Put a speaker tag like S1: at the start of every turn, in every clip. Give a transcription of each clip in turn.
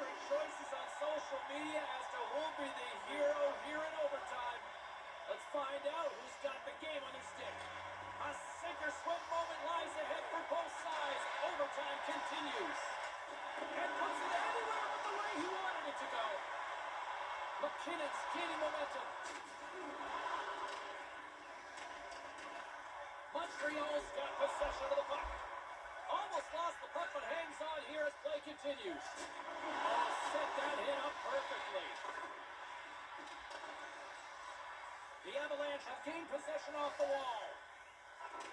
S1: different choices on social media as to who'll be the hero here in overtime. Let's find out who's got the game on their stick. A sink-or-swim moment lies ahead for both sides. Overtime continues. And puts it anywhere but the way he wanted it to go. McKinnon's gaining momentum. Montreal's got possession of the puck. Almost lost the puck, but hangs on here as play continues. Oh, set that hit up perfectly. The Avalanche have gained possession off the wall.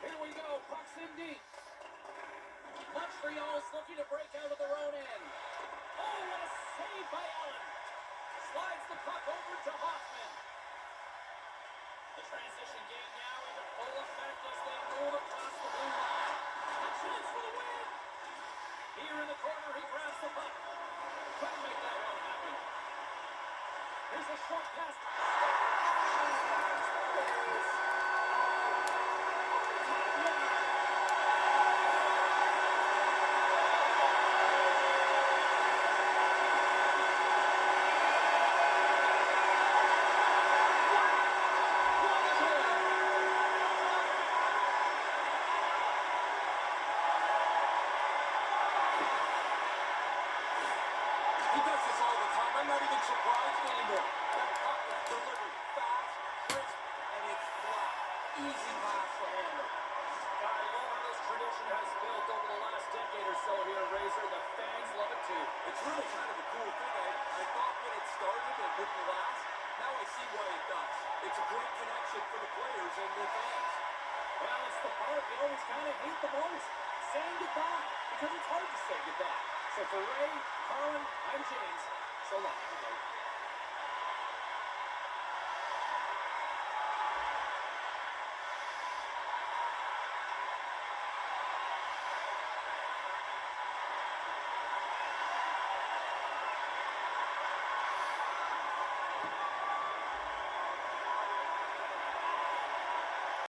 S1: Here we go, puck's in deep. Montreal's looking to break out of their own end. Oh, what a save by Allen. Slides the puck over to Hoffman. The transition game now into full effect as they move across the blue line. A chance for the win. Here in the corner, he grabs the puck. Couldn't make that one happen. Here's a short pass.
S2: He does this all the time. I'm not even surprised anymore. That puck is delivered fast, crisp, and it's flat. Easy pass to handle.
S1: I love how this tradition has built over the last decade or so here, Razor. The fans love it too.
S2: It's really kind of a cool thing. I thought when it started it wouldn't last. Now I see why it does. It's a great connection for the players and their fans.
S1: Well, it's the part you always kind of hate the most. Saying goodbye. Because it's hard to say goodbye. So for Ray, Carlin, I'm James. So long, everybody.